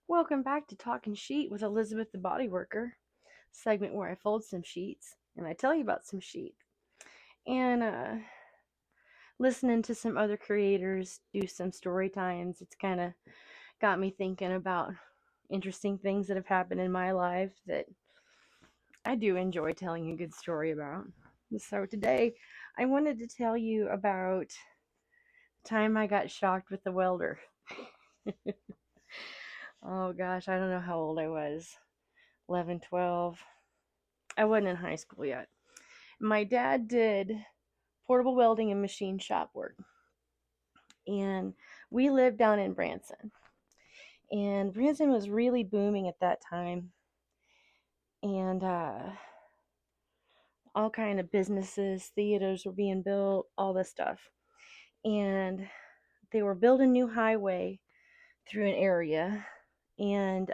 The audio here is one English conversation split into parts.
Welcome back to Talkin Sheet with Elizabeth the Body Worker, segment where I fold some sheets and I tell you about some sheets. And listening to some other creators do some story times, it's kind of got me thinking about interesting things that have happened in my life that I do enjoy telling a good story about. So today I wanted to tell you about the time I got shocked with the welder. Oh gosh, I don't know how old I was. 11, 12. I wasn't in high school yet. My dad did portable welding and machine shop work, and we lived down in Branson. And Branson was really booming at that time, and all kind of businesses, theaters were being built, all this stuff. And they were building a new highway through an area, and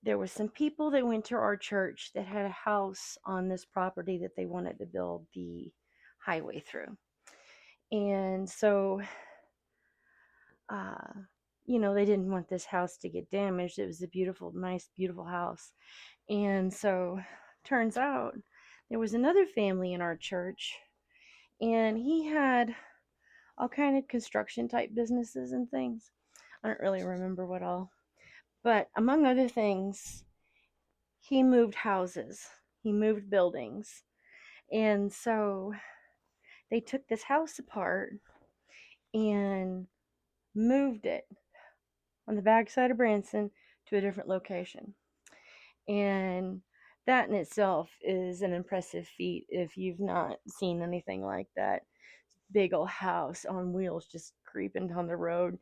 there was some people that went to our church that had a house on this property that they wanted to build the highway through. And so uh, they didn't want this house to get damaged. It was a beautiful, nice, beautiful house. And so turns out there was another family in our church, and he had all kind of construction type businesses and things. I don't really remember what all, but among other things, he moved houses, he moved buildings. And so they took this house apart and moved it on the backside of Branson to a different location. And that in itself is an impressive feat if you've not seen anything like that. Big old house on wheels just creeping down the road.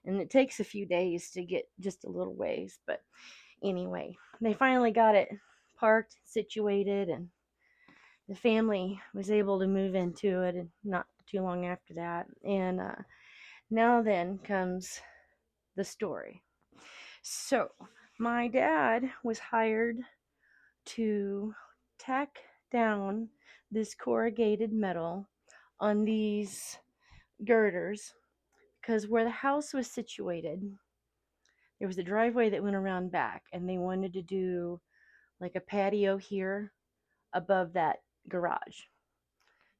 And it takes a few days to get just a little ways. But anyway, they finally got it parked, situated, and the family was able to move into it and not too long after that. And now then comes the story. So, my dad was hired to tack down this corrugated metal on these girders because where the house was situated, there was a driveway that went around back, and they wanted to do like a patio here above that garage.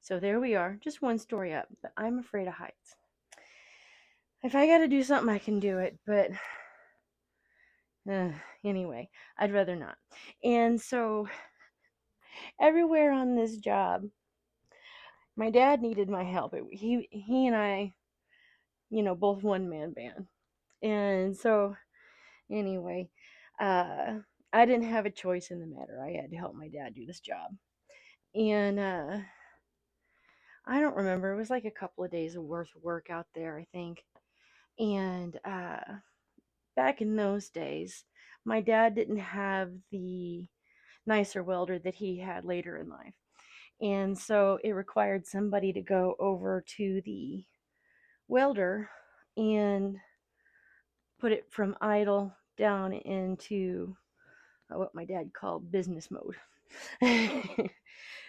So there we are, just one story up, but I'm afraid of heights. If I got to do something, I can do it, but uh, anyway, I'd rather not. And so everywhere on this job, my dad needed my help. He and I, both one man band. And so anyway, uh I didn't have a choice in the matter. I had to help my dad do this job. And I don't remember. It was like a couple of days of worth of work out there, I think. And back in those days, my dad didn't have the nicer welder that he had later in life. And so it required somebody to go over to the welder and put it from idle down into what my dad called business mode.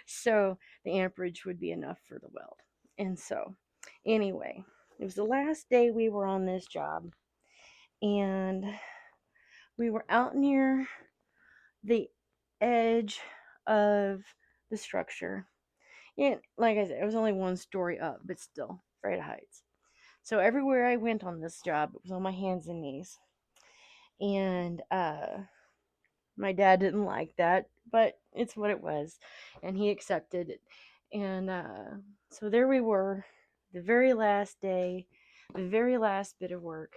So the amperage would be enough for the weld. And so, anyway, it was the last day we were on this job, and we were out near the edge of the structure. And like I said, it was only one story up, but still, afraid of heights. So everywhere I went on this job, it was on my hands and knees. And my dad didn't like that, but it's what it was, and he accepted it. And so there we were, the very last day, the very last bit of work,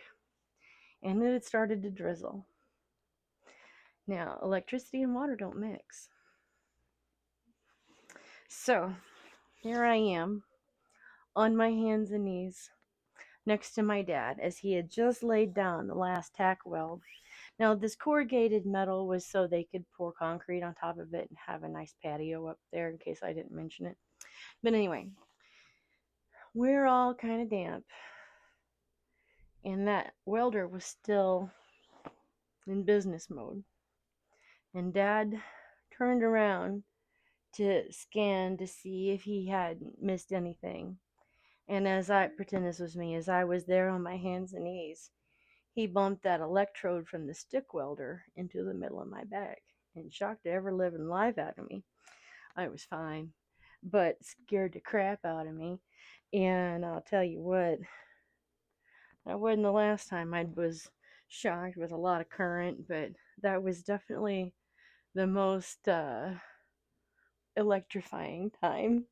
and then it started to drizzle. Now, electricity and water don't mix. So here I am on my hands and knees next to my dad as he had just laid down the last tack weld. Now, this corrugated metal was so they could pour concrete on top of it and have a nice patio up there, in case I didn't mention it. But anyway, we're all kind of damp, and that welder was still in business mode. And Dad turned around to scan to see if he had missed anything. And as I pretend this was me, as I was there on my hands and knees, he bumped that electrode from the stick welder into the middle of my back and shocked the ever living life out of me. I was fine, but scared the crap out of me. And I'll tell you what, that wasn't the last time I was shocked with a lot of current, but that was definitely the most electrifying time.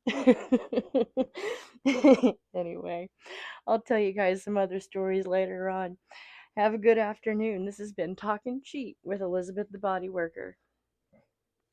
Anyway, I'll tell you guys some other stories later on. Have a good afternoon. This has been Talkin Sheet with Elizabeth the Body Worker.